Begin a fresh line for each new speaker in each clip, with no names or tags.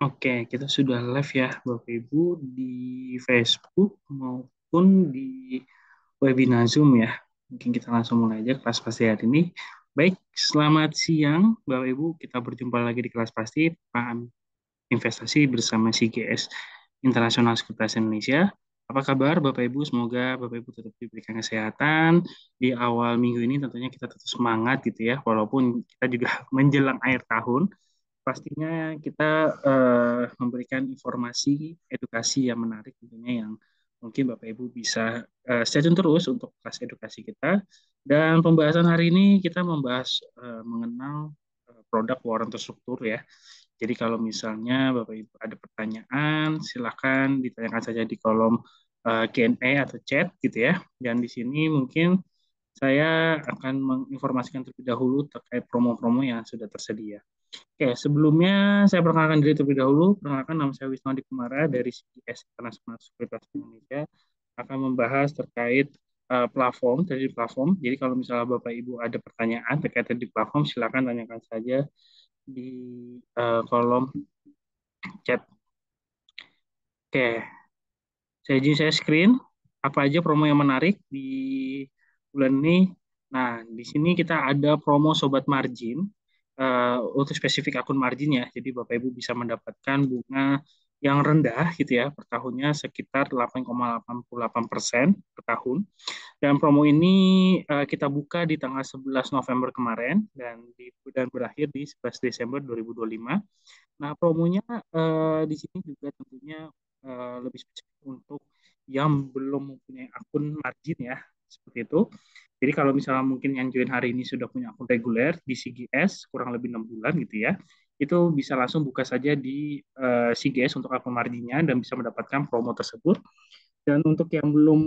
Oke, kita sudah live ya, Bapak Ibu, di Facebook maupun di webinar Zoom ya. Mungkin kita langsung mulai aja kelas pasti hari ini. Baik, selamat siang, Bapak Ibu. Kita berjumpa lagi di kelas pasti paham investasi bersama CGS Internasional Sekuritas Indonesia. Apa kabar Bapak Ibu? Semoga Bapak Ibu tetap diberikan kesehatan. Di awal minggu ini tentunya kita tetap semangat gitu ya, walaupun kita juga menjelang akhir tahun. Pastinya kita memberikan informasi edukasi yang menarik tentunya yang mungkin Bapak Ibu bisa stay tune terus untuk kelas edukasi kita. Dan pembahasan hari ini kita membahas mengenal produk waran terstruktur ya. Jadi kalau misalnya Bapak Ibu ada pertanyaan, silakan ditanyakan saja di kolom Q&A atau chat gitu ya. Dan di sini mungkin saya akan menginformasikan terlebih dahulu terkait promo-promo yang sudah tersedia. Oke, sebelumnya saya perkenalkan diri terlebih dahulu. Perkenalkan, nama saya Wisnu Adi Kumara dari CGS Internasional Sekuritas Indonesia, akan membahas terkait trading platform. Jadi kalau misalnya Bapak Ibu ada pertanyaan terkait trading platform, silakan tanyakan saja di kolom chat. Oke, saya screen apa aja promo yang menarik di bulan ini. Nah, di sini kita ada promo Sobat Margin untuk spesifik akun margin ya. Jadi Bapak Ibu bisa mendapatkan bunga yang rendah gitu ya per tahunnya sekitar 8,88% per tahun. Dan promo ini kita buka di tanggal 11 November kemarin dan berakhir di 11 Desember 2025. Nah, promonya di sini juga tentunya lebih spesifik untuk yang belum mempunyai akun margin ya, seperti itu. Jadi kalau misalnya mungkin yang join hari ini sudah punya akun reguler di CGS kurang lebih 6 bulan gitu ya, itu bisa langsung buka saja di CGS untuk akun marginnya dan bisa mendapatkan promo tersebut. Dan untuk yang belum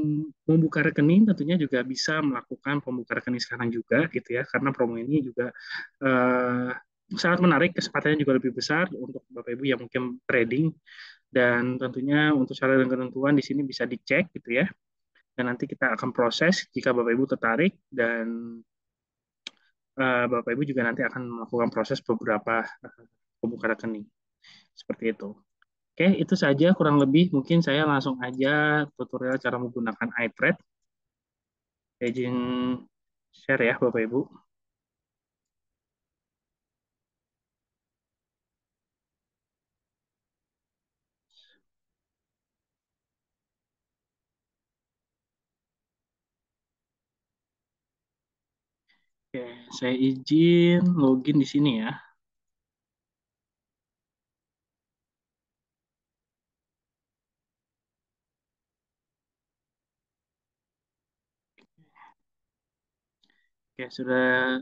membuka rekening tentunya juga bisa melakukan pembuka rekening sekarang juga gitu ya, karena promo ini juga eh, sangat menarik, kesempatannya juga lebih besar untuk Bapak Ibu yang mungkin trading, dan tentunya untuk syarat dan ketentuan di sini bisa dicek gitu ya. Dan nanti kita akan proses jika Bapak Ibu tertarik, dan Bapak Ibu juga nanti akan melakukan proses beberapa pembuka rekening seperti itu. Oke, itu saja kurang lebih. Mungkin saya langsung aja tutorial cara menggunakan iTrade. Saya izin share ya Bapak Ibu. Oke, saya izin login di sini ya. Oke, sudah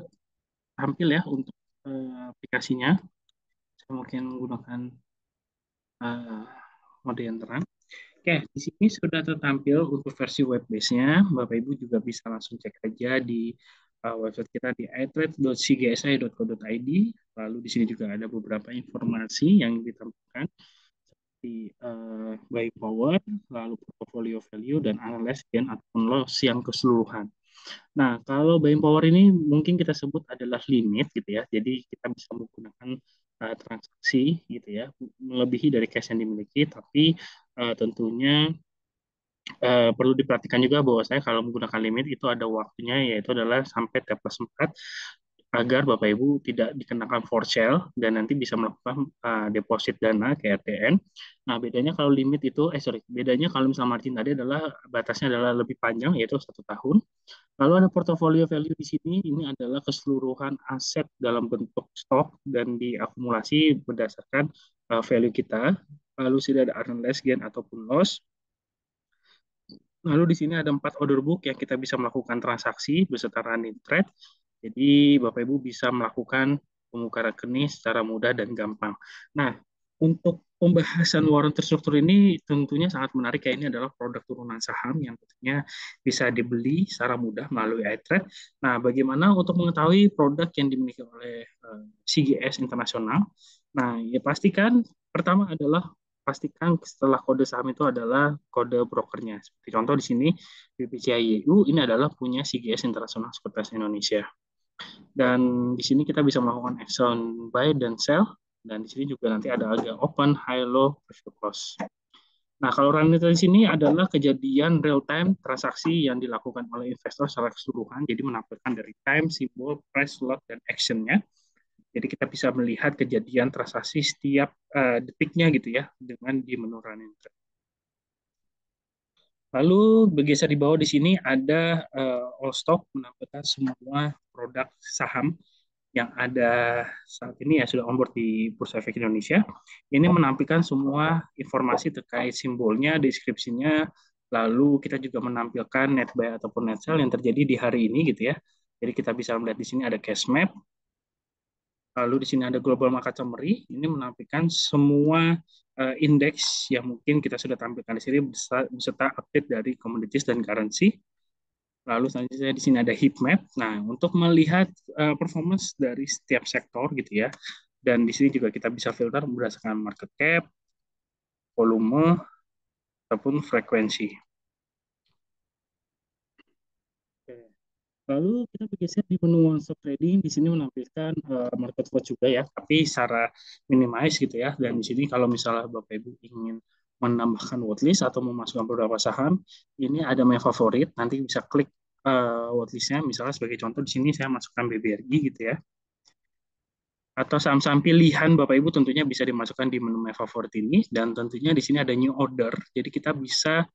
tampil ya untuk aplikasinya. Saya mungkin menggunakan eh, mode yang terang. Oke, di sini sudah tertampil untuk versi web base-nya. Bapak Ibu juga bisa langsung cek aja di website kita di itrade.cgsi.co.id. Lalu di sini juga ada beberapa informasi yang ditampilkan di buying power, lalu portfolio value, dan analyze gain ataupun loss yang keseluruhan. Nah, kalau buying power ini mungkin kita sebut adalah limit gitu ya. Jadi kita bisa menggunakan transaksi gitu ya, melebihi dari cash yang dimiliki, tapi tentunya perlu diperhatikan juga bahwa saya kalau menggunakan limit itu ada waktunya, yaitu adalah sampai T+4, agar Bapak Ibu tidak dikenakan for sale dan nanti bisa melakukan deposit dana ke RTN. Nah, bedanya kalau limit itu, bedanya kalau misalnya margin tadi adalah batasnya adalah lebih panjang, yaitu 1 tahun. Lalu ada portfolio value di sini, ini adalah keseluruhan aset dalam bentuk stok dan diakumulasi berdasarkan value kita. Lalu sudah ada unrealized gain ataupun loss. Lalu di sini ada 4 order book yang kita bisa melakukan transaksi beserta running trade. Jadi Bapak Ibu bisa melakukan pembuka rekening secara mudah dan gampang. Nah, untuk pembahasan warrant terstruktur ini tentunya sangat menarik ya. Ini adalah produk turunan saham yang tentunya bisa dibeli secara mudah melalui iTrade. Nah, bagaimana untuk mengetahui produk yang dimiliki oleh CGS Internasional? Nah, ya pastikan pertama adalah pastikan setelah kode saham itu adalah kode brokernya. Seperti contoh di sini BPCIU ini adalah punya CGS Internasional Sekuritas Indonesia. Dan di sini kita bisa melakukan action buy dan sell. Dan di sini juga nanti ada agak open, high, low, preview close. Nah, kalau running di sini adalah kejadian real time transaksi yang dilakukan oleh investor secara keseluruhan, jadi menampilkan dari time, simbol, price, lot, dan action-nya. Jadi kita bisa melihat kejadian transaksi setiap detiknya gitu ya, dengan di menu running trade. Lalu bergeser di bawah di sini ada all stock menampilkan semua produk saham yang ada saat ini ya sudah onboard di Bursa Efek Indonesia. Ini menampilkan semua informasi terkait simbolnya, deskripsinya, lalu kita juga menampilkan net buy ataupun net sell yang terjadi di hari ini gitu ya. Jadi kita bisa melihat di sini ada cash map, lalu di sini ada global market summary, ini menampilkan semua indeks yang mungkin kita sudah tampilkan di sini beserta update dari commodities dan currency. Lalu selanjutnya di sini ada heat map. Nah, untuk melihat performance dari setiap sektor gitu ya. Dan di sini juga kita bisa filter berdasarkan market cap, volume, ataupun frekuensi. Lalu kita bergeser di menu one stop trading. Di sini menampilkan market watch juga ya, tapi secara minimize gitu ya. Dan di sini kalau misalnya Bapak Ibu ingin menambahkan watchlist atau memasukkan beberapa saham, ini ada my favorit. Nanti bisa klik watchlistnya. Misalnya sebagai contoh di sini saya masukkan BBRI gitu ya. Atau saham-saham pilihan Bapak Ibu tentunya bisa dimasukkan di menu My Favorite ini dan tentunya di sini ada new order. Jadi kita bisa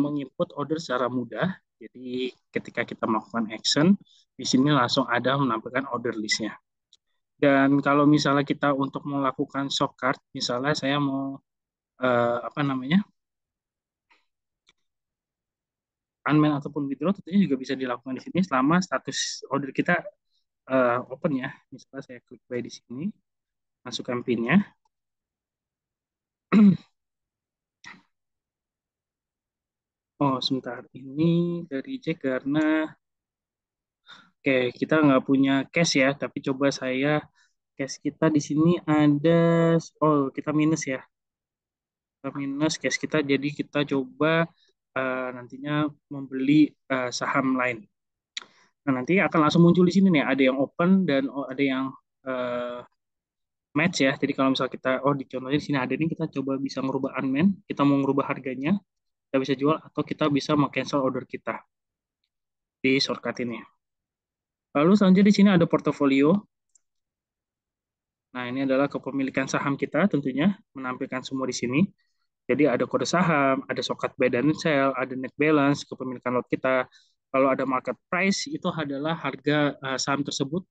menginput order secara mudah. Jadi ketika kita melakukan action, di sini langsung ada menampilkan order listnya. Dan kalau misalnya kita untuk melakukan shortcut, misalnya saya mau apa namanya unwind ataupun withdraw, tentunya juga bisa dilakukan di sini selama status order kita open ya. Misalnya saya klik buy di sini, masukkan pinnya. Oh, sebentar. Ini dari cek karena oke, kita nggak punya cash ya, tapi coba saya cash kita di sini ada, oh kita minus ya, kita minus cash kita, jadi kita coba nantinya membeli saham lain. Nah, nanti akan langsung muncul di sini nih, ada yang open dan ada yang uh, match ya. Jadi kalau misal kita, oh di contohnya di sini ada nih, kita coba bisa merubah unwind, kita mau merubah harganya, kita bisa jual atau kita bisa mau-cancel order kita di shortcut ini. Lalu selanjutnya di sini ada portofolio. Nah, ini adalah kepemilikan saham kita tentunya menampilkan semua di sini. Jadi ada kode saham, ada shortcut buy dan sell, ada net balance, kepemilikan lot kita. Kalau ada market price itu adalah harga saham tersebut.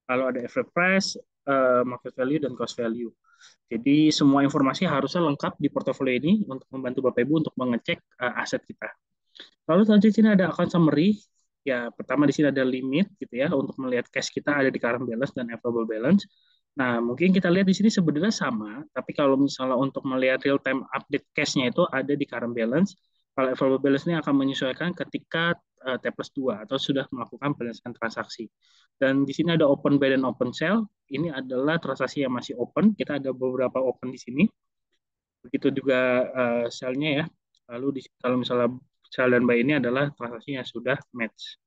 Kalau ada average price, market value dan cost value. Jadi semua informasi harusnya lengkap di portofolio ini untuk membantu Bapak Ibu untuk mengecek aset kita. Lalu selanjutnya di sini ada account summary. Ya, pertama di sini ada limit gitu ya untuk melihat cash kita ada di current balance dan available balance. Nah, mungkin kita lihat di sini sebenarnya sama, tapi kalau misalnya untuk melihat real time update cash-nya itu ada di current balance. Kalau available balance ini akan menyesuaikan ketika T plus 2 atau sudah melakukan penyelesaian transaksi. Dan di sini ada open buy dan open sell. Ini adalah transaksi yang masih open. Kita ada beberapa open di sini. Begitu juga sell-nya ya. Lalu kalau misalnya sell dan buy ini adalah transaksi yang sudah match.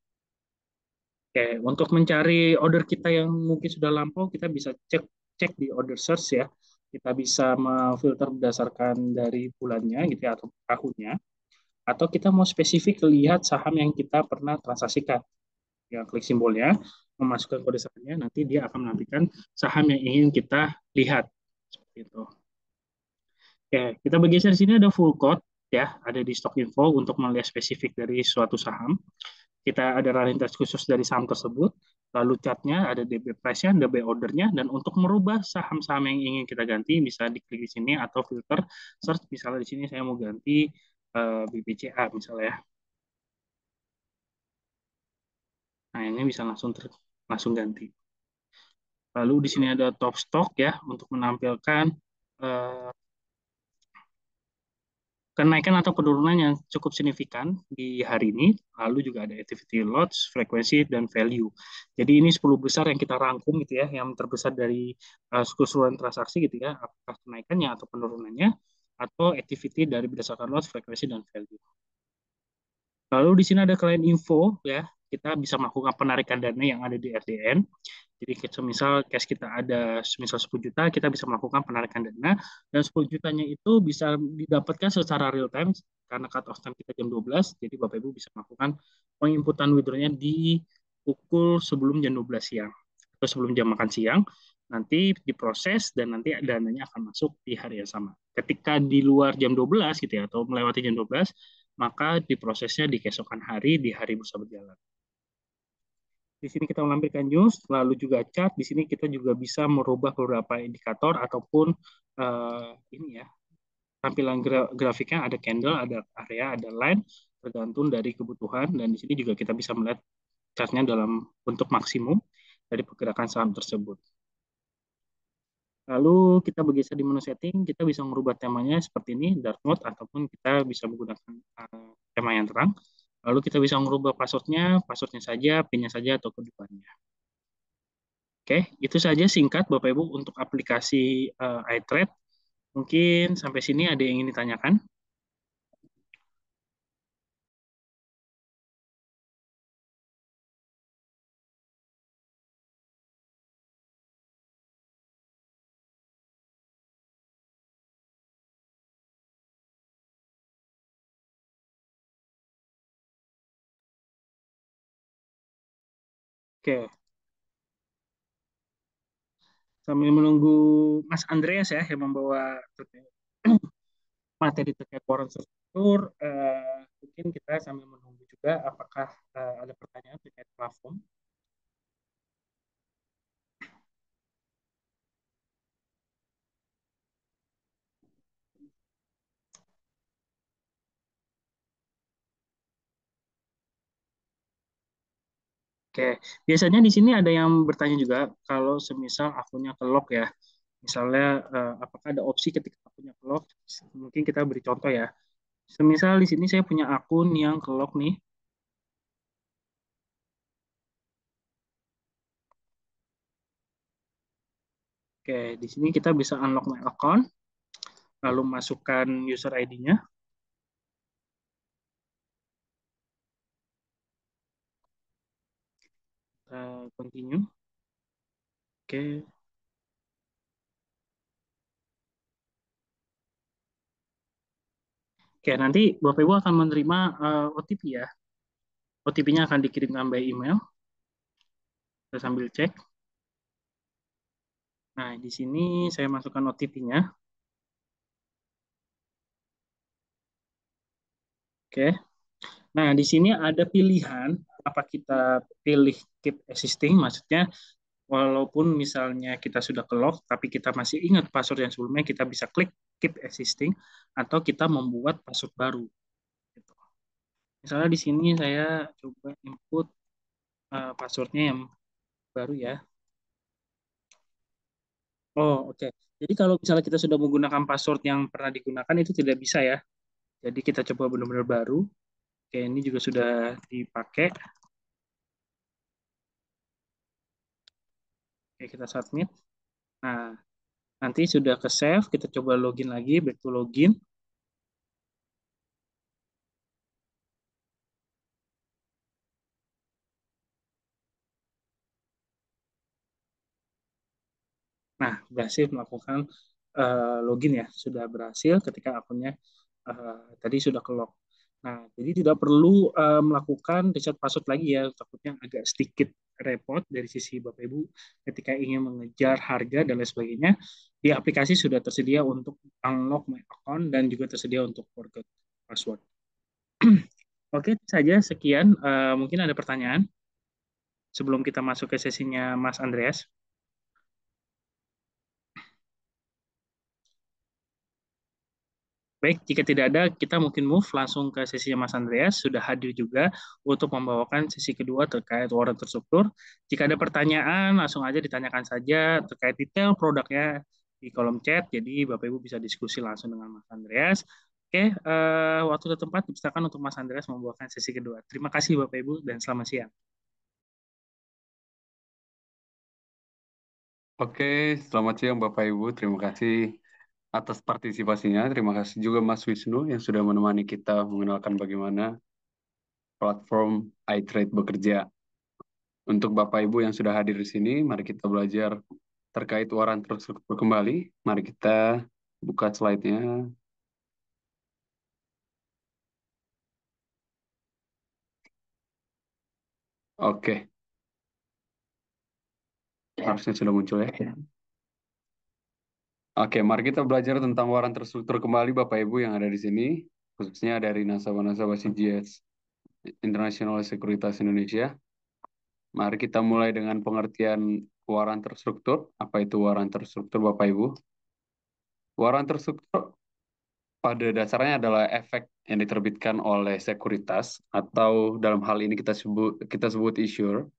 Oke, untuk mencari order kita yang mungkin sudah lampau, kita bisa cek cek di order search ya. Kita bisa memfilter berdasarkan dari bulannya gitu ya atau tahunnya. Atau kita mau spesifik lihat saham yang kita pernah transaksikan. Ya, klik simbolnya, memasukkan kode sahamnya, nanti dia akan menampilkan saham yang ingin kita lihat. Seperti itu. Oke, kita bergeser di sini ada full code ya, ada di stock info untuk melihat spesifik dari suatu saham. Kita ada running test khusus dari saham tersebut, lalu chartnya ada DB price-nya, DB ordernya, dan untuk merubah saham-saham yang ingin kita ganti bisa diklik di sini atau filter search. Misalnya di sini saya mau ganti BBCA misalnya ya. Nah, ini bisa langsung ganti. Lalu di sini ada top stock ya untuk menampilkan eh, kenaikan atau penurunan yang cukup signifikan di hari ini. Lalu juga ada activity lots, frekuensi, dan value. Jadi ini 10 besar yang kita rangkum gitu ya, yang terbesar dari keseluruhan transaksi gitu ya, apakah kenaikannya atau penurunannya, atau activity dari berdasarkan lots, frekuensi, dan value. Lalu di sini ada client info ya, kita bisa melakukan penarikan dana yang ada di FDN. Jadi misal cash kita ada misal 10 juta, kita bisa melakukan penarikan dana dan 10 jutanya itu bisa didapatkan secara real time karena cut off time kita jam 12. Jadi Bapak Ibu bisa melakukan penginputan withdrawnya di pukul sebelum jam 12 siang atau sebelum jam makan siang. Nanti diproses dan nanti dananya akan masuk di hari yang sama. Ketika di luar jam 12 gitu ya atau melewati jam 12, maka diprosesnya di keesokan hari di hari bursa berjalan. Di sini kita menampilkan news, lalu juga chart. Di sini kita juga bisa merubah beberapa indikator ataupun ini ya, tampilan grafiknya ada candle, ada area, ada line, tergantung dari kebutuhan. Dan di sini juga kita bisa melihat chartnya dalam bentuk maksimum dari pergerakan saham tersebut. Lalu kita bergeser di menu setting, kita bisa merubah temanya seperti ini, dark mode, ataupun kita bisa menggunakan tema yang terang. Lalu kita bisa merubah passwordnya saja, PIN-nya saja, atau keduanya. Oke, itu saja singkat Bapak Ibu untuk aplikasi iTrade. Mungkin sampai sini ada yang ingin ditanyakan? Oke, sambil menunggu Mas Andreas ya yang membawa materi terkait foreign struktur, mungkin kita sambil menunggu juga apakah ada pertanyaan terkait platform. Oke, biasanya di sini ada yang bertanya juga kalau semisal akunnya ke lock ya. Misalnya apakah ada opsi ketika akunnya ke lock? Mungkin kita beri contoh ya. Semisal di sini saya punya akun yang ke lock nih. Oke, di sini kita bisa unlock my account, lalu masukkan user ID-nya, continue. Oke, oke nanti Bapak Ibu akan menerima OTP ya. OTP-nya akan dikirimkan by email. Kita sambil cek. Nah, di sini saya masukkan OTP-nya. Oke. Nah, di sini ada pilihan apa kita pilih keep existing, maksudnya walaupun misalnya kita sudah ke lock, tapi kita masih ingat password yang sebelumnya, kita bisa klik keep existing, atau kita membuat password baru. Gitu. Misalnya di sini saya coba input passwordnya yang baru ya. Oh, oke. Jadi kalau misalnya kita sudah menggunakan password yang pernah digunakan itu tidak bisa ya. Jadi kita coba benar-benar baru. Oke, ini juga sudah dipakai. Oke, kita submit. Nah, nanti sudah ke save, kita coba login lagi, back to login. Nah, berhasil melakukan login ya, sudah berhasil ketika akunnya tadi sudah ke lock. Nah, jadi tidak perlu melakukan reset password lagi ya, takutnya agak sedikit repot dari sisi Bapak Ibu ketika ingin mengejar harga dan lain sebagainya. Di aplikasi sudah tersedia untuk unlock my account dan juga tersedia untuk forget password. Oke, saja sekian. Mungkin ada pertanyaan sebelum kita masuk ke sesinya Mas Andreas. Baik, jika tidak ada, kita mungkin move langsung ke sesinya Mas Andreas. Sudah hadir juga untuk membawakan sesi kedua terkait warren terstruktur. Jika ada pertanyaan, langsung aja ditanyakan saja terkait detail produknya di kolom chat. Jadi Bapak Ibu bisa diskusi langsung dengan Mas Andreas. Oke, waktu dan tempat dipersilakan untuk Mas Andreas membawakan sesi kedua. Terima kasih Bapak Ibu dan selamat siang.
Oke, selamat siang Bapak Ibu. Terima kasih atas partisipasinya. Terima kasih juga Mas Wisnu yang sudah menemani kita mengenalkan bagaimana platform iTrade bekerja. Untuk Bapak Ibu yang sudah hadir di sini, mari kita belajar terkait waran terstruktur kembali. Mari kita buka slide-nya. Oke, harusnya sudah muncul ya. Oke, mari kita belajar tentang waran terstruktur kembali Bapak Ibu yang ada di sini, khususnya dari nasabah-nasabah CGS International Sekuritas Indonesia. Mari kita mulai dengan pengertian waran terstruktur. Apa itu waran terstruktur Bapak Ibu? Waran terstruktur pada dasarnya adalah efek yang diterbitkan oleh sekuritas atau dalam hal ini kita sebut issuer,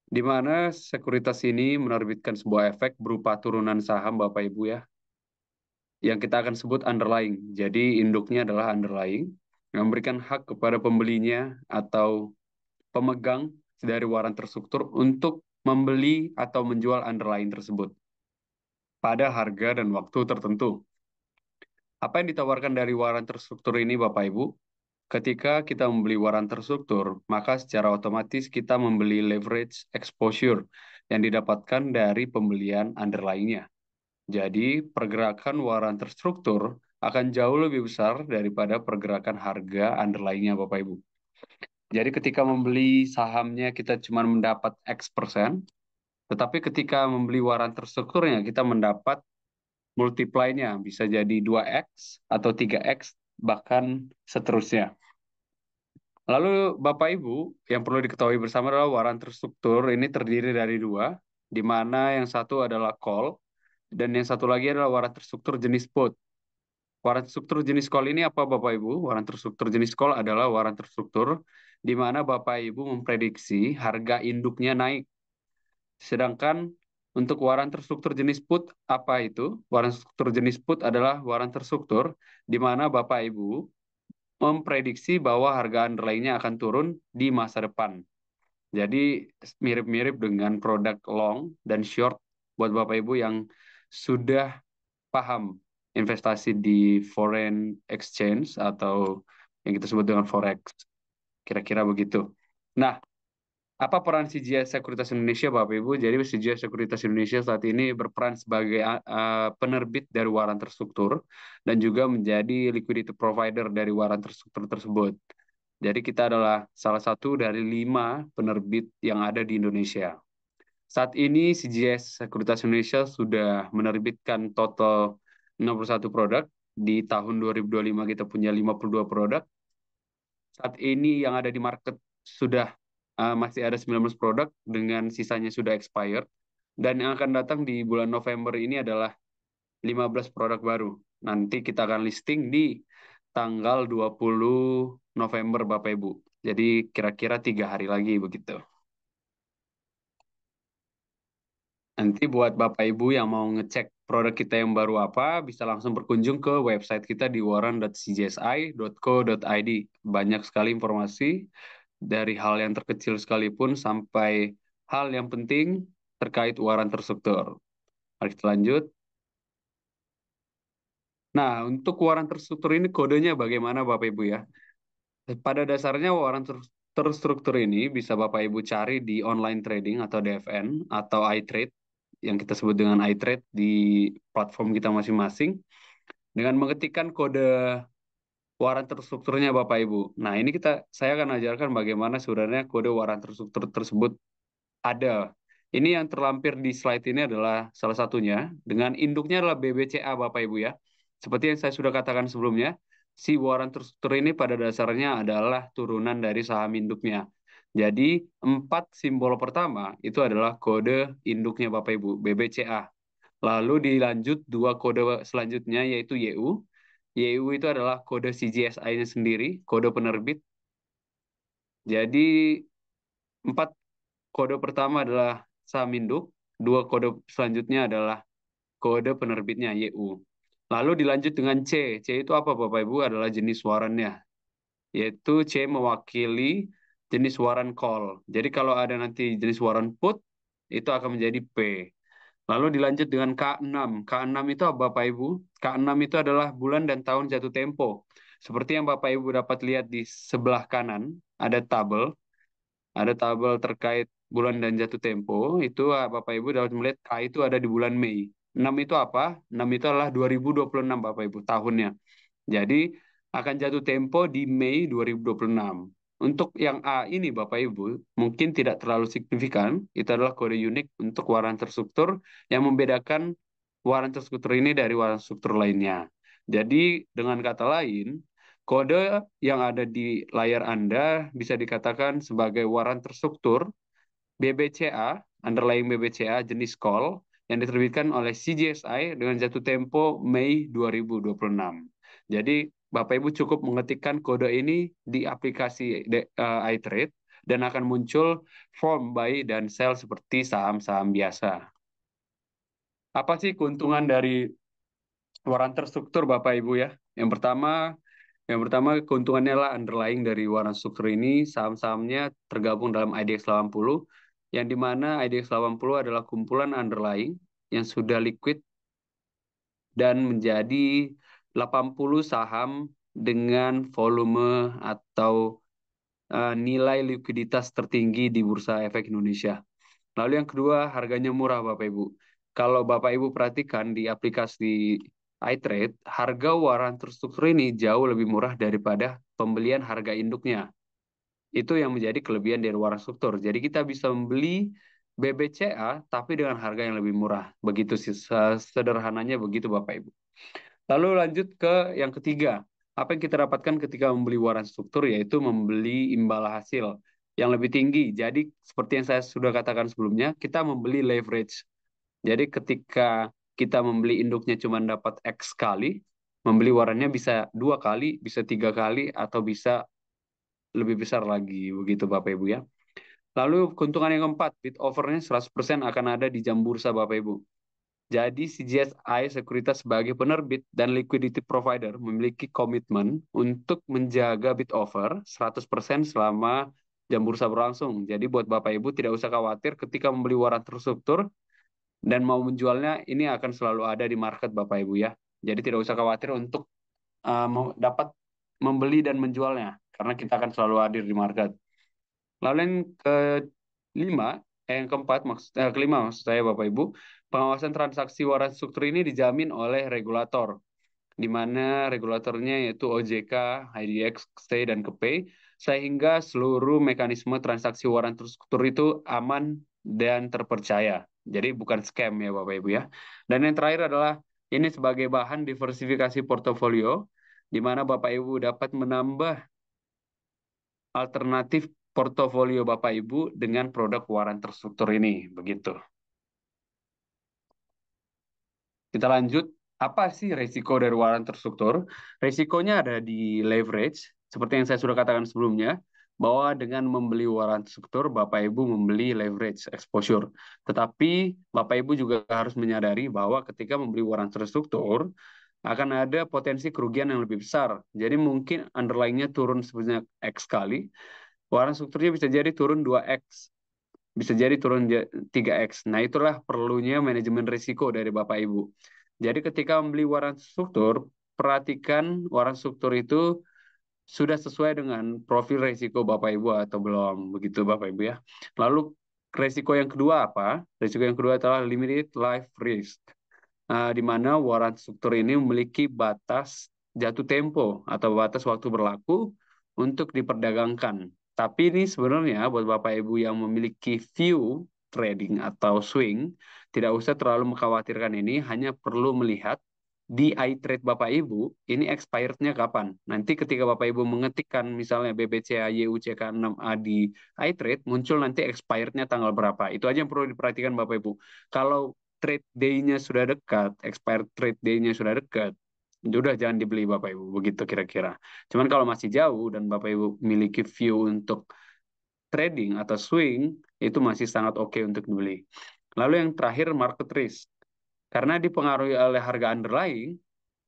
di mana sekuritas ini menerbitkan sebuah efek berupa turunan saham Bapak Ibu ya, yang kita akan sebut underlying. Jadi induknya adalah underlying, yang memberikan hak kepada pembelinya atau pemegang dari waran terstruktur untuk membeli atau menjual underlying tersebut pada harga dan waktu tertentu. Apa yang ditawarkan dari waran terstruktur ini Bapak Ibu? Ketika kita membeli waran terstruktur, maka secara otomatis kita membeli leverage exposure yang didapatkan dari pembelian underlying-nya. Jadi, pergerakan waran terstruktur akan jauh lebih besar daripada pergerakan harga underlying-nya, Bapak Ibu. Jadi, ketika membeli sahamnya kita cuma mendapat X%, tetapi ketika membeli waran terstrukturnya kita mendapat multiply-nya, bisa jadi 2X atau 3X, bahkan seterusnya. Lalu Bapak Ibu, yang perlu diketahui bersama adalah waran terstruktur ini terdiri dari dua, di mana yang satu adalah call, dan yang satu lagi adalah waran terstruktur jenis put. Waran terstruktur jenis call ini apa Bapak Ibu? Waran terstruktur jenis call adalah waran terstruktur di mana Bapak Ibu memprediksi harga induknya naik. Sedangkan untuk waran terstruktur jenis put, apa itu? Waran terstruktur jenis put adalah waran terstruktur di mana Bapak Ibu memprediksi bahwa harga underlying-nya akan turun di masa depan. Jadi mirip-mirip dengan produk long dan short buat Bapak Ibu yang sudah paham investasi di foreign exchange atau yang kita sebut dengan forex. Kira-kira begitu. Nah, apa peran CGS Sekuritas Indonesia, Bapak Ibu? Jadi CGS Sekuritas Indonesia saat ini berperan sebagai penerbit dari waran terstruktur dan juga menjadi liquidity provider dari waran terstruktur tersebut. Jadi kita adalah salah satu dari 5 penerbit yang ada di Indonesia. Saat ini CGS Sekuritas Indonesia sudah menerbitkan total 61 produk. Di tahun 2025 kita punya 52 produk. Saat ini yang ada di market sudah masih ada 19 produk dengan sisanya sudah expired. Dan yang akan datang di bulan November ini adalah 15 produk baru. Nanti kita akan listing di tanggal 20 November Bapak Ibu. Jadi kira-kira 3 hari lagi begitu. Nanti buat Bapak Ibu yang mau ngecek produk kita yang baru apa, bisa langsung berkunjung ke website kita di waran.cjsi.co.id. Banyak sekali informasi dari hal yang terkecil sekalipun sampai hal yang penting terkait waran terstruktur. Mari kita lanjut. Nah, untuk waran terstruktur ini kodenya bagaimana Bapak Ibu ya? Pada dasarnya waran terstruktur ini bisa Bapak Ibu cari di online trading atau DFN atau iTrade yang kita sebut dengan iTrade di platform kita masing-masing dengan mengetikkan kode waran terstrukturnya Bapak Ibu. Nah, ini saya akan ajarkan bagaimana sebenarnya kode waran terstruktur tersebut ada. Ini yang terlampir di slide ini adalah salah satunya dengan induknya adalah BBCA Bapak Ibu ya. Seperti yang saya sudah katakan sebelumnya, si waran terstruktur ini pada dasarnya adalah turunan dari saham induknya. Jadi 4 simbol pertama itu adalah kode induknya Bapak Ibu, BBCA. Lalu dilanjut 2 kode selanjutnya yaitu YU. YU itu adalah kode CGSI-nya sendiri, kode penerbit. Jadi 4 kode pertama adalah saham induk, 2 kode selanjutnya adalah kode penerbitnya YU. Lalu dilanjut dengan C. C itu apa Bapak Ibu? Adalah jenis warannya, yaitu C mewakili jenis waran call. Jadi kalau ada nanti jenis waran put, itu akan menjadi P. Lalu dilanjut dengan K6. K6 itu apa Bapak Ibu? K6 itu adalah bulan dan tahun jatuh tempo. Seperti yang Bapak Ibu dapat lihat di sebelah kanan, ada tabel terkait bulan dan jatuh tempo, itu Bapak Ibu dapat melihat K itu ada di bulan Mei. 6 itu apa? 6 itu adalah 2026 Bapak Ibu tahunnya. Jadi akan jatuh tempo di Mei 2026. Untuk yang A ini Bapak Ibu mungkin tidak terlalu signifikan, itu adalah kode unik untuk waran terstruktur yang membedakan waran terstruktur ini dari waran struktur lainnya. Jadi dengan kata lain, kode yang ada di layar Anda bisa dikatakan sebagai waran terstruktur BBCA, underlying BBCA jenis call yang diterbitkan oleh CGSI dengan jatuh tempo Mei 2026. Jadi Bapak Ibu cukup mengetikkan kode ini di aplikasi iTrade dan akan muncul form buy dan sell seperti saham-saham biasa. Apa sih keuntungan dari waran terstruktur Bapak Ibu ya? Yang pertama keuntungannya adalah underlying dari waran struktur ini saham-sahamnya tergabung dalam IDX 80 yang dimana IDX 80 adalah kumpulan underlying yang sudah liquid dan menjadi 80 saham dengan volume atau nilai likuiditas tertinggi di Bursa Efek Indonesia. Lalu yang kedua, harganya murah Bapak Ibu. Kalau Bapak Ibu perhatikan di aplikasi iTrade, harga waran terstruktur ini jauh lebih murah daripada pembelian harga induknya. Itu yang menjadi kelebihan dari waran struktur. Jadi kita bisa membeli BBCA tapi dengan harga yang lebih murah. Begitu sih sederhananya begitu Bapak Ibu. Lalu lanjut ke yang ketiga. Apa yang kita dapatkan ketika membeli waran struktur yaitu membeli imbal hasil yang lebih tinggi. Jadi seperti yang saya sudah katakan sebelumnya, kita membeli leverage. Jadi ketika kita membeli induknya cuma dapat X kali, membeli warannya bisa 2 kali, bisa 3 kali, atau bisa lebih besar lagi. Begitu Bapak Ibu ya. Lalu keuntungan yang keempat, bid overnya 100% akan ada di jam bursa Bapak Ibu. Jadi CGSI Sekuritas sebagai penerbit dan liquidity provider memiliki komitmen untuk menjaga bid over 100% selama jam bursa berlangsung. Jadi buat Bapak Ibu tidak usah khawatir ketika membeli waran terstruktur dan mau menjualnya, ini akan selalu ada di market Bapak Ibu ya. Jadi tidak usah khawatir untuk dapat membeli dan menjualnya karena kita akan selalu hadir di market. Lalu yang kelima, yang keempat, kelima maksud saya Bapak Ibu, pengawasan transaksi waran struktur ini dijamin oleh regulator, di mana regulatornya yaitu OJK, IDX, XT, dan KPI, sehingga seluruh mekanisme transaksi waran terstruktur itu aman dan terpercaya. Jadi bukan scam ya Bapak Ibu ya. Dan yang terakhir adalah ini sebagai bahan diversifikasi portofolio, di mana Bapak Ibu dapat menambah alternatif portofolio Bapak Ibu dengan produk waran terstruktur ini. Begitu. Kita lanjut. Apa sih resiko dari waran terstruktur? Resikonya ada di leverage, seperti yang saya sudah katakan sebelumnya, bahwa dengan membeli waran terstruktur, Bapak Ibu membeli leverage exposure. Tetapi Bapak Ibu juga harus menyadari bahwa ketika membeli waran terstruktur, akan ada potensi kerugian yang lebih besar. Jadi mungkin underlying-nya turun sebanyak X kali, waran strukturnya bisa jadi turun 2X, bisa jadi turun 3X. Nah, itulah perlunya manajemen risiko dari Bapak Ibu. Jadi ketika membeli waran struktur, perhatikan waran struktur itu sudah sesuai dengan profil risiko Bapak Ibu atau belum. Begitu Bapak Ibu ya. Lalu risiko yang kedua apa? Risiko yang kedua adalah limited life risk. Di mana waran struktur ini memiliki batas jatuh tempo atau batas waktu berlaku untuk diperdagangkan. Tapi ini sebenarnya buat Bapak Ibu yang memiliki view trading atau swing, tidak usah terlalu mengkhawatirkan ini, hanya perlu melihat di iTrade Bapak Ibu, ini expirednya kapan. Nanti ketika Bapak Ibu mengetikkan misalnya BBCA YUCK 6A di iTrade, muncul nanti expirednya tanggal berapa. Itu aja yang perlu diperhatikan Bapak Ibu. Kalau trade day-nya sudah dekat, expired trade day-nya sudah dekat, udah jangan dibeli Bapak Ibu, begitu kira-kira. Cuman kalau masih jauh dan Bapak Ibu memiliki view untuk trading atau swing, itu masih sangat oke untuk dibeli. Lalu yang terakhir market risk. Karena dipengaruhi oleh harga underlying,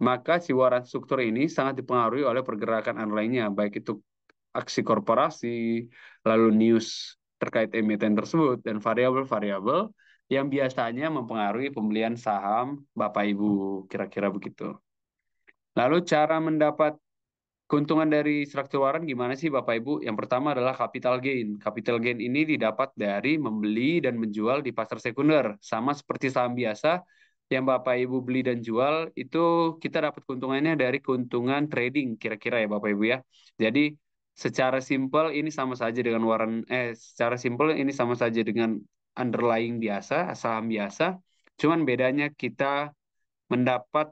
maka si waran struktur ini sangat dipengaruhi oleh pergerakan underlying-nya, baik itu aksi korporasi, lalu news terkait emiten tersebut, dan variabel-variabel yang biasanya mempengaruhi pembelian saham Bapak Ibu, kira-kira begitu. Lalu cara mendapat Keuntungan dari struktur waran gimana sih Bapak Ibu? Yang pertama adalah capital gain. Capital gain ini didapat dari membeli dan menjual di pasar sekunder. Sama seperti saham biasa, yang Bapak Ibu beli dan jual, itu kita dapat keuntungannya dari keuntungan trading, kira-kira ya Bapak Ibu ya. Jadi secara simpel ini sama saja dengan secara simpel ini sama saja dengan underlying biasa, saham biasa. Cuman bedanya kita mendapat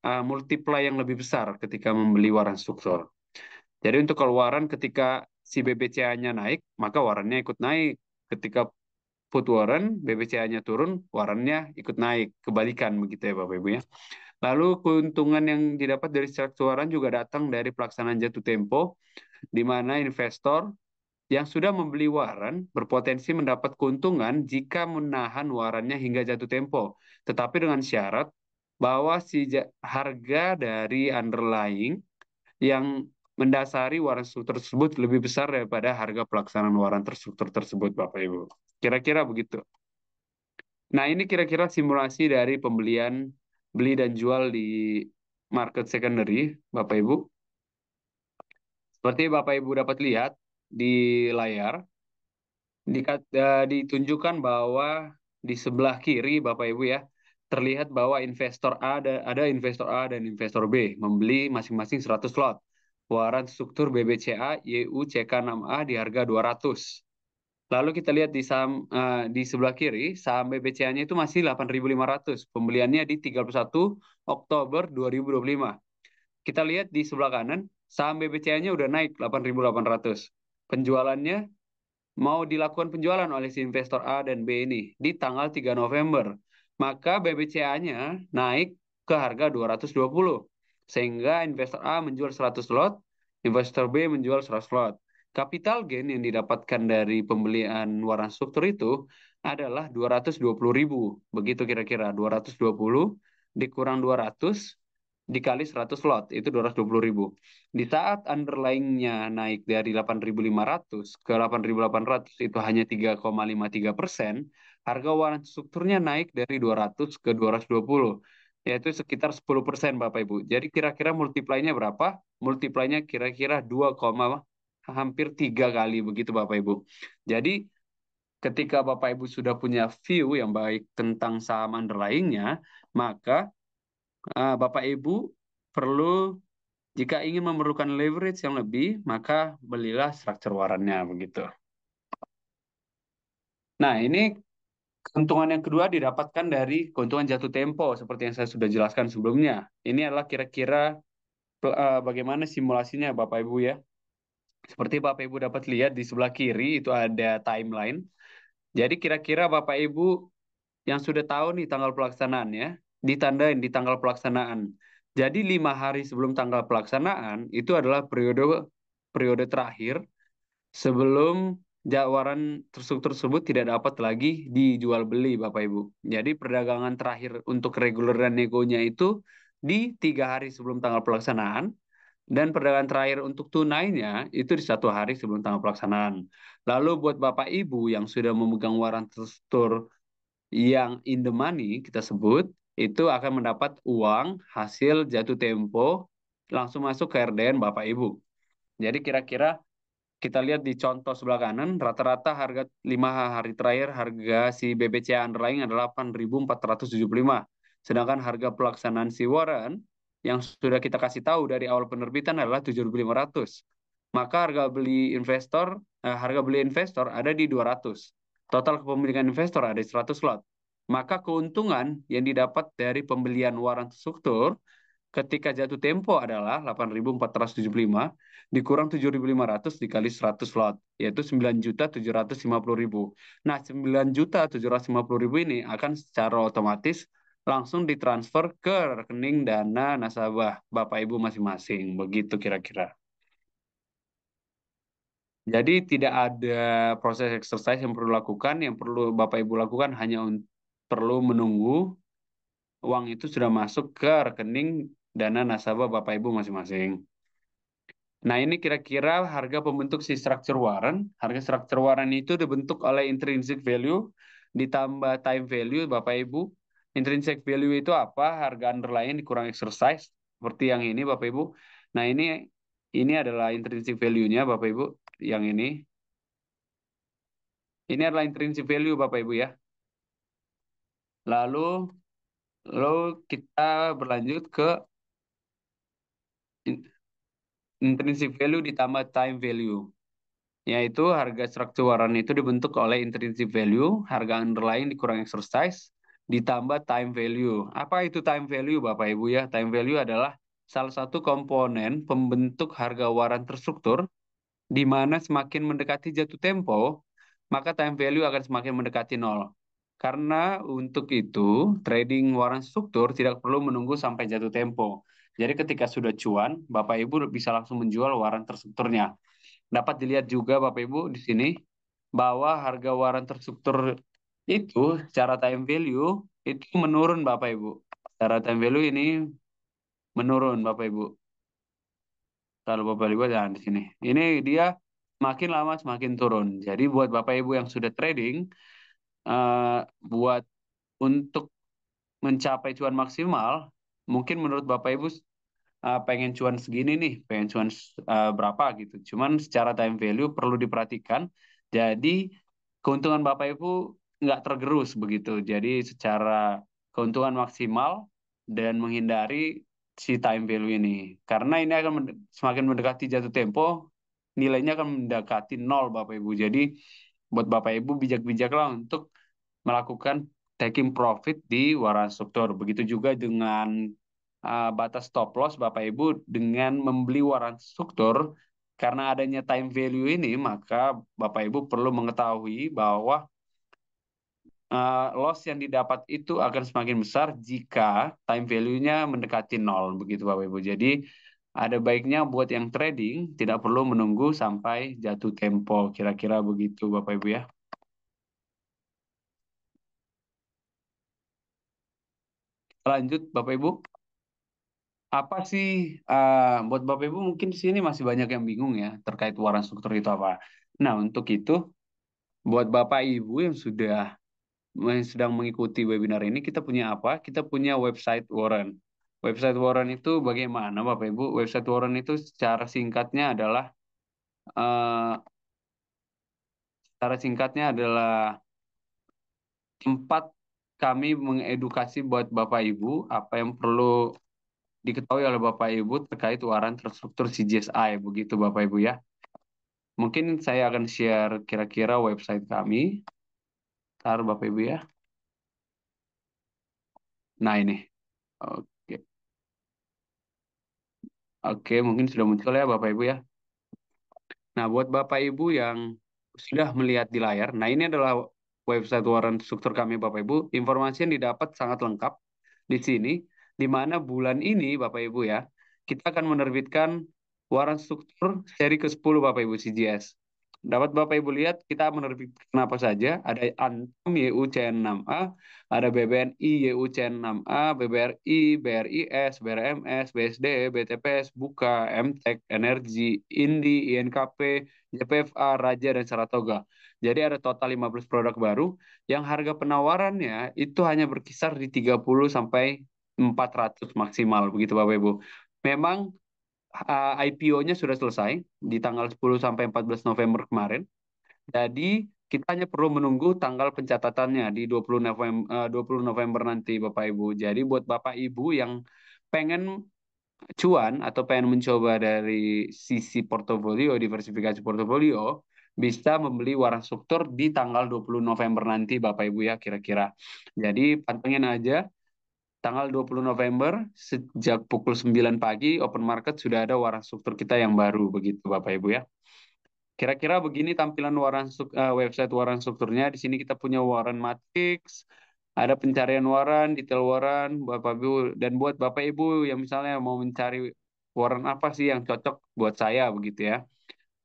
multiply yang lebih besar ketika membeli waran struktur. Jadi untuk kalau waran ketika si BBCA-nya naik, maka warannya ikut naik. Ketika put waran, BBCA-nya turun, warannya ikut naik. Kebalikan begitu ya Bapak Ibu ya. Lalu keuntungan yang didapat dari struktur waran juga datang dari pelaksanaan jatuh tempo, di mana investor yang sudah membeli waran berpotensi mendapat keuntungan jika menahan warannya hingga jatuh tempo. Tetapi dengan syarat bahwa si harga dari underlying yang mendasari waran struktur tersebut lebih besar daripada harga pelaksanaan waran terstruktur tersebut, Bapak Ibu. Kira-kira begitu. Nah, ini kira-kira simulasi dari pembelian, beli dan jual di market secondary, Bapak Ibu. Seperti Bapak Ibu dapat lihat di layar, ditunjukkan bahwa di sebelah kiri, Bapak Ibu ya, terlihat bahwa investor A ada investor A dan investor B membeli masing-masing 100 lot. Waran struktur BBCA YUCK6A di harga 200. Lalu kita lihat di sebelah kiri, saham BBCA-nya itu masih 8.500. Pembeliannya di 31 Oktober 2025. Kita lihat di sebelah kanan, saham BBCA-nya udah naik 8.800. Penjualannya mau dilakukan penjualan oleh si investor A dan B ini di tanggal 3 November. Maka BBCA-nya naik ke harga 220. Sehingga investor A menjual 100 lot, investor B menjual 100 lot. Capital gain yang didapatkan dari pembelian waran struktur itu adalah 220.000. Begitu kira-kira, 220 dikurang 200 dikali 100 lot, itu 220.000. Di saat underlying-nya naik dari 8.500 ke 8.800 itu hanya 3,53%, harga waran strukturnya naik dari 200 ke 220, yaitu sekitar 10% Bapak Ibu. Jadi kira-kira multiply-nya berapa? Multiply-nya kira-kira 2, hampir 3 kali begitu Bapak Ibu. Jadi ketika Bapak Ibu sudah punya view yang baik tentang saham underlying-nya, maka Bapak Ibu perlu jika ingin memerlukan leverage yang lebih, maka belilah struktur warannya begitu. Nah, ini keuntungan yang kedua didapatkan dari keuntungan jatuh tempo seperti yang saya sudah jelaskan sebelumnya. Ini adalah kira-kira bagaimana simulasinya Bapak Ibu ya. Seperti Bapak Ibu dapat lihat di sebelah kiri itu ada timeline. Jadi kira-kira Bapak Ibu yang sudah tahu nih tanggal pelaksanaannya, ditandain di tanggal pelaksanaan. Jadi 5 hari sebelum tanggal pelaksanaan itu adalah periode periode terakhir sebelum jawaran tersebut tidak dapat lagi dijual beli Bapak Ibu. Jadi perdagangan terakhir untuk reguler dan negonya itu di 3 hari sebelum tanggal pelaksanaan dan perdagangan terakhir untuk tunainya itu di 1 hari sebelum tanggal pelaksanaan. Lalu buat Bapak Ibu yang sudah memegang waran terstruktur yang in the money kita sebut itu akan mendapat uang hasil jatuh tempo langsung masuk ke RDN Bapak Ibu. Jadi kira-kira kita lihat di contoh sebelah kanan, rata-rata harga 5 hari terakhir harga si BBC underlying adalah 8.475. Sedangkan harga pelaksanaan si Warren yang sudah kita kasih tahu dari awal penerbitan adalah 7.500. Maka harga beli investor ada di 200. Total kepemilikan investor ada di 100 lot. Maka keuntungan yang didapat dari pembelian waran struktur ketika jatuh tempo adalah 8.475 dikurang 7.500 dikali 100 lot, yaitu 9.750.000. Nah, 9.750.000 ini akan secara otomatis langsung ditransfer ke rekening dana nasabah Bapak Ibu masing-masing. Begitu kira-kira. Jadi tidak ada proses exercise yang perlu lakukan, yang perlu Bapak Ibu lakukan hanya perlu menunggu uang itu sudah masuk ke rekening dana nasabah Bapak Ibu masing-masing. Nah, ini kira-kira harga pembentuk si structure warrant. Harga structure warrant itu dibentuk oleh intrinsic value ditambah time value, Bapak Ibu. Intrinsic value itu apa? Harga underlying dikurang exercise, seperti yang ini, Bapak Ibu. Nah, ini Ini adalah intrinsic value-nya Bapak Ibu. Yang ini. Ini adalah intrinsic value Bapak Ibu ya. Lalu kita berlanjut ke intrinsic value ditambah time value. Yaitu harga struktur waran itu dibentuk oleh intrinsic value, harga underlying dikurang exercise, ditambah time value. Apa itu time value Bapak Ibu ya? Time value adalah salah satu komponen pembentuk harga waran terstruktur, di mana semakin mendekati jatuh tempo, maka time value akan semakin mendekati nol. Karena untuk itu, trading waran struktur tidak perlu menunggu sampai jatuh tempo. Jadi ketika sudah cuan, Bapak Ibu bisa langsung menjual waran terstrukturnya. Dapat dilihat juga Bapak Ibu di sini bahwa harga waran terstruktur itu secara time value itu menurun Bapak Ibu. Secara time value ini menurun Bapak Ibu. Kalau Bapak Ibu lihat di sini. Ini dia makin lama semakin turun. Jadi buat Bapak Ibu yang sudah trading, buat untuk mencapai cuan maksimal, mungkin menurut Bapak Ibu pengen cuan segini nih, pengen cuan berapa gitu. Cuman secara time value perlu diperhatikan. Jadi keuntungan Bapak Ibu nggak tergerus begitu. Jadi secara keuntungan maksimal dan menghindari si time value ini. Karena ini akan semakin mendekati jatuh tempo, nilainya akan mendekati nol Bapak Ibu. Jadi buat Bapak Ibu bijak-bijaklah untuk melakukan taking profit di waran struktur. Begitu juga dengan batas stop loss Bapak Ibu dengan membeli waran struktur karena adanya time value ini maka Bapak Ibu perlu mengetahui bahwa loss yang didapat itu akan semakin besar jika time value-nya mendekati nol begitu Bapak Ibu. Jadi ada baiknya buat yang trading tidak perlu menunggu sampai jatuh tempo kira-kira begitu Bapak Ibu ya. Lanjut Bapak Ibu. Apa sih buat Bapak Ibu mungkin di sini masih banyak yang bingung ya terkait waran struktur itu apa. Nah, untuk itu buat Bapak Ibu yang sedang mengikuti webinar ini kita punya apa? Kita punya website waran. Website waran itu bagaimana Bapak Ibu? Website waran itu eh, secara singkatnya adalah tempat kami mengedukasi buat Bapak Ibu apa yang perlu diketahui oleh Bapak Ibu terkait waran terstruktur CGSI begitu Bapak Ibu ya. Mungkin saya akan share kira-kira website kami. Ntar Bapak Ibu ya. Nah ini. Oke. Oke, mungkin sudah muncul ya Bapak Ibu ya. Nah, buat Bapak Ibu yang sudah melihat di layar, nah ini adalah website waran struktur kami Bapak Ibu. Informasi yang didapat sangat lengkap di sini, di mana bulan ini Bapak Ibu ya, kita akan menerbitkan waran struktur seri ke-10 Bapak Ibu CGS. Dapat Bapak Ibu lihat kita menerbitkan apa saja. Ada Antam YUCN6A, ada BBNI YUCN6A, BBRI, BRIS, BRMS, BSD, BTPS, Buka, MTEK, Energi, Indi, INKP, JPFA, Raja, dan Saratoga. Jadi ada total 15 produk baru yang harga penawarannya itu hanya berkisar di 30 sampai 400 maksimal begitu Bapak Ibu. Memang IPO-nya sudah selesai di tanggal 10 sampai 14 November kemarin. Jadi kita hanya perlu menunggu tanggal pencatatannya di 20 November nanti Bapak Ibu. Jadi buat Bapak Ibu yang pengen cuan atau pengen mencoba dari sisi portofolio, diversifikasi portofolio, bisa membeli waran struktur di tanggal 20 November nanti Bapak Ibu ya kira-kira. Jadi pantengin aja tanggal 20 November sejak pukul 9 pagi open market sudah ada waran struktur kita yang baru begitu Bapak Ibu ya. Kira-kira begini tampilan website waran strukturnya. Di sini kita punya waran matrix, ada pencarian waran, detail waran, Bapak Ibu dan buat Bapak Ibu yang misalnya mau mencari waran apa sih yang cocok buat saya begitu ya.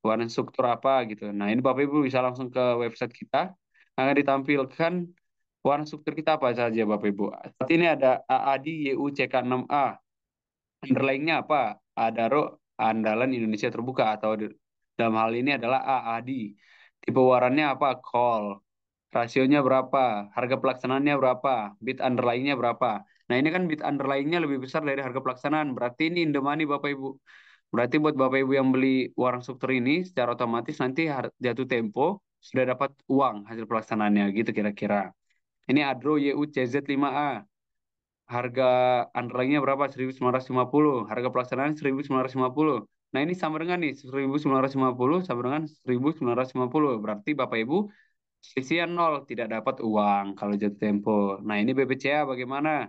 Waran struktur apa gitu. Nah, ini Bapak Ibu bisa langsung ke website kita. Akan ditampilkan waran struktur kita apa saja Bapak Ibu. Saat ini ada AAD YUCK6A. Underlying-nya apa? Adaro andalan Indonesia terbuka atau dalam hal ini adalah AAD. Tipe warannya apa? Call. Rasionya berapa? Harga pelaksanaannya berapa? Bid underlying-nya berapa? Nah, ini kan bid underlying-nya lebih besar dari harga pelaksanaan. Berarti ini in the money Bapak Ibu. Berarti buat Bapak Ibu yang beli warang struktur ini secara otomatis nanti jatuh tempo sudah dapat uang hasil pelaksanaannya gitu kira-kira. Ini Adro YUCZ5A. Harga underlying-nya berapa? 1950. Harga pelaksanaan 1950. Nah, ini sama dengan nih 1950 sama dengan 1950. Berarti Bapak Ibu selisihnya nol, tidak dapat uang kalau jatuh tempo. Nah, ini BPCA bagaimana?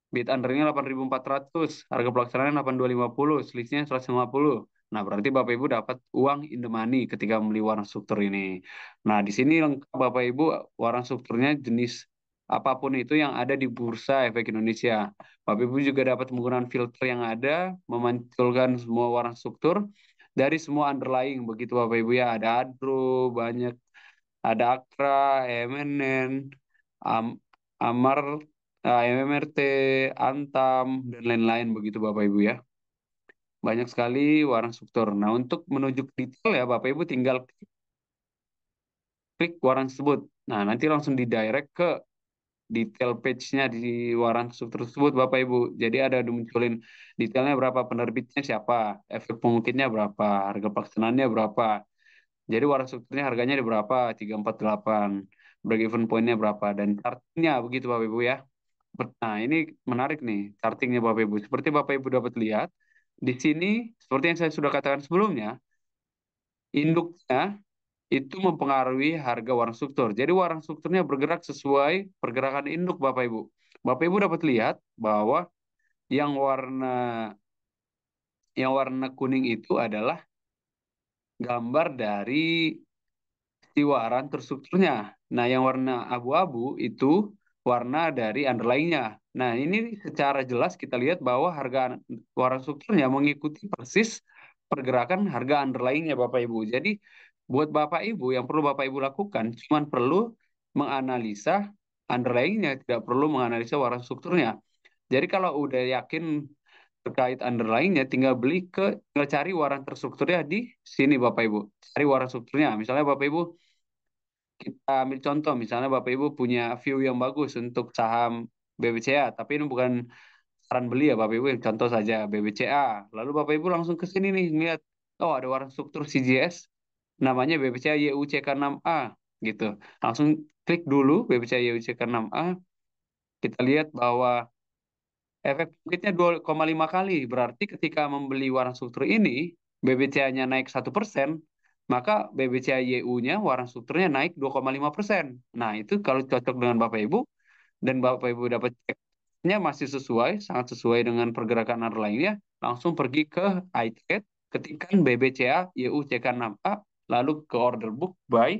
Bid undernya 8.400, harga pelaksanaan 8.250, selisihnya 150. Nah, berarti Bapak Ibu dapat uang in the money ketika membeli warang struktur ini. Nah, di sini lengkap Bapak Ibu warang strukturnya jenis apapun itu yang ada di Bursa Efek Indonesia. Bapak Ibu juga dapat menggunakan filter yang ada, memunculkan semua warang struktur dari semua underlying. Begitu Bapak Ibu ya, ada Adro, banyak, ada Akra, MNN, Am- Amar, MMRT, Antam, dan lain-lain begitu Bapak Ibu ya. Banyak sekali warang struktur. Nah, untuk menuju ke detail ya Bapak Ibu tinggal klik warang tersebut. Nah, nanti langsung didirect ke detail page-nya di warang struktur tersebut Bapak Ibu. Jadi ada dimunculin detailnya berapa, penerbitnya siapa, efek pengukitnya berapa, harga pelaksanaannya berapa. Jadi warang strukturnya harganya di berapa, 348, break even point-nya berapa, dan chartnya begitu Bapak Ibu ya. Nah, ini menarik nih, chartingnya Bapak Ibu. Seperti Bapak Ibu dapat lihat, di sini, seperti yang saya sudah katakan sebelumnya, induknya itu mempengaruhi harga warang struktur. Jadi warang strukturnya bergerak sesuai pergerakan induk Bapak Ibu. Bapak Ibu dapat lihat bahwa yang warna yang warna kuning itu adalah gambar dari iwaran terstrukturnya. Nah, yang warna abu-abu itu warna dari underlying-nya. Nah, ini secara jelas kita lihat bahwa harga waran strukturnya mengikuti persis pergerakan harga underlying-nya Bapak Ibu. Jadi, buat Bapak Ibu yang perlu Bapak Ibu lakukan cuma perlu menganalisa underlying-nya, tidak perlu menganalisa waran strukturnya. Jadi kalau udah yakin terkait underlying-nya, tinggal cari waran terstrukturnya di sini Bapak Ibu. Cari waran strukturnya. Misalnya Bapak Ibu kita ambil contoh, misalnya Bapak Ibu punya view yang bagus untuk saham BBCA, tapi ini bukan saran beli ya Bapak Ibu, contoh saja BBCA. Lalu Bapak Ibu langsung ke sini nih, lihat, oh ada warna struktur CGS, namanya BBCA YUCK6A, gitu. Langsung klik dulu BBCA YUCK6A, kita lihat bahwa efek profitnya 2,5 kali. Berarti ketika membeli warna struktur ini, BBCA-nya naik 1%, maka BBCA YU-nya warna strukturnya naik 2,5%. Nah, itu kalau cocok dengan Bapak Ibu, dan Bapak Ibu dapat ceknya masih sesuai, sangat sesuai dengan pergerakan lainnya, langsung pergi ke iTrade, ketikkan BBCA YU CK6A, lalu ke order book, buy,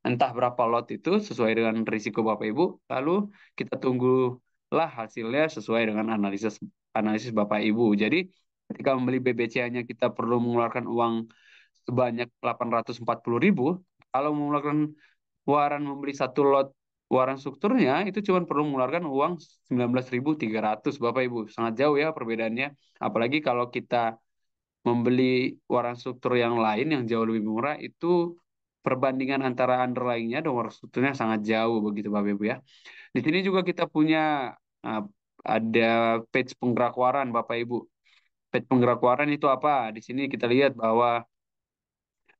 entah berapa lot itu sesuai dengan risiko Bapak Ibu, lalu kita tunggulah hasilnya sesuai dengan analisis analisis Bapak Ibu. Jadi ketika membeli BBCA-nya kita perlu mengeluarkan uang sebanyak 840.000. Kalau mengeluarkan waran membeli satu lot waran strukturnya itu cuma perlu mengeluarkan uang 19.300 Bapak Ibu. Sangat jauh ya perbedaannya. Apalagi kalau kita membeli warna struktur yang lain yang jauh lebih murah itu perbandingan antara underlying-nya dan warna strukturnya sangat jauh begitu Bapak Ibu ya. Di sini juga kita punya uh, ada page penggerak waran Bapak Ibu. Page penggerak waran itu apa? Di sini kita lihat bahwa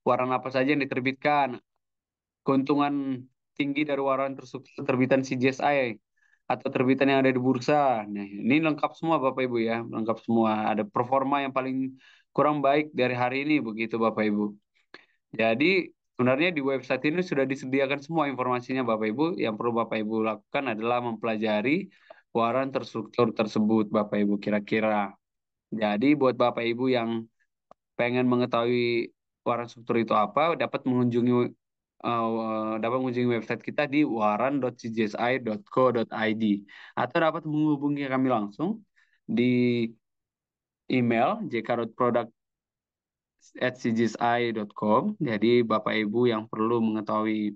waran apa saja yang diterbitkan, keuntungan tinggi dari waran terstruktur terbitan CGSI atau terbitan yang ada di bursa. Nah, ini lengkap semua Bapak Ibu ya, lengkap semua. Ada performa yang paling kurang baik dari hari ini begitu Bapak Ibu. Jadi sebenarnya di website ini sudah disediakan semua informasinya Bapak Ibu. Yang perlu Bapak Ibu lakukan adalah mempelajari waran terstruktur tersebut Bapak Ibu kira-kira. Jadi buat Bapak Ibu yang pengen mengetahui waran struktur itu apa, dapat mengunjungi website kita di waran.cgsi.co.id atau dapat menghubungi kami langsung di email jk.product@cgsi.com. Jadi Bapak Ibu yang perlu mengetahui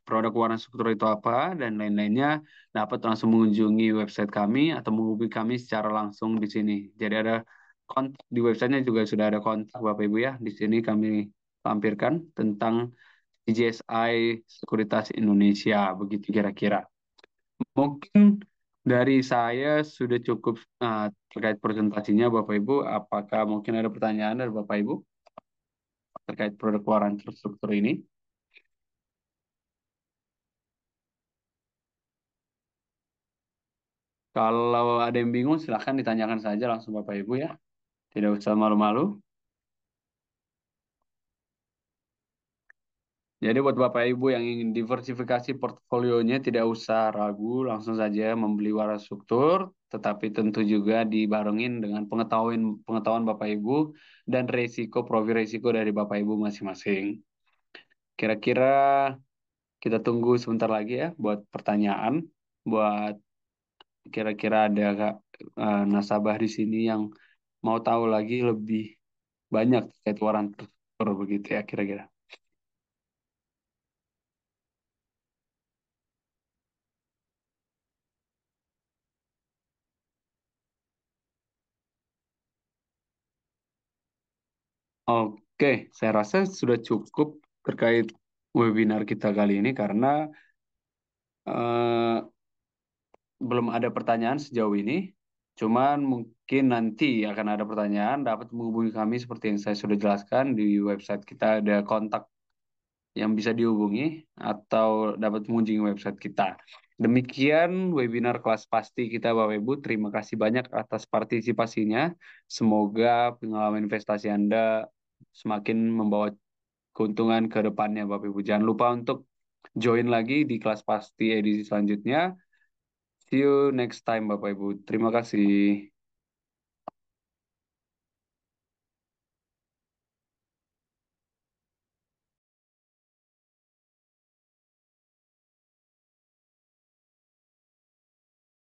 produk warna struktur itu apa dan lain-lainnya dapat langsung mengunjungi website kami atau menghubungi kami secara langsung di sini. Jadi ada kontak di websitenya juga sudah ada kontak Bapak Ibu ya. Di sini kami lampirkan tentang CGSI Sekuritas Indonesia begitu kira-kira. Mungkin Dari saya sudah cukup terkait presentasinya, Bapak Ibu. Apakah mungkin ada pertanyaan dari Bapak Ibu terkait produk waran terstruktur ini? Kalau ada yang bingung, silahkan ditanyakan saja langsung Bapak Ibu ya. Tidak usah malu-malu. Jadi buat Bapak Ibu yang ingin diversifikasi portfolionya, tidak usah ragu, langsung saja membeli waran struktur, tetapi tentu juga dibarengin dengan pengetahuan pengetahuan Bapak Ibu dan resiko profil resiko dari Bapak Ibu masing-masing. Kira-kira kita tunggu sebentar lagi ya buat pertanyaan, buat kira-kira ada nasabah di sini yang mau tahu lagi lebih banyak terkait waran struktur begitu ya kira-kira. Oke, saya rasa sudah cukup terkait webinar kita kali ini karena eh, belum ada pertanyaan sejauh ini. Cuman mungkin nanti akan ada pertanyaan, dapat menghubungi kami seperti yang saya sudah jelaskan di website kita ada kontak yang bisa dihubungi atau dapat mengunjungi website kita. Demikian webinar kelas pasti kita Bapak Ibu. Terima kasih banyak atas partisipasinya. Semoga pengalaman investasi Anda semakin membawa keuntungan ke depannya Bapak Ibu. Jangan lupa untuk join lagi di kelas pasti edisi selanjutnya. See you next time Bapak Ibu. Terima kasih.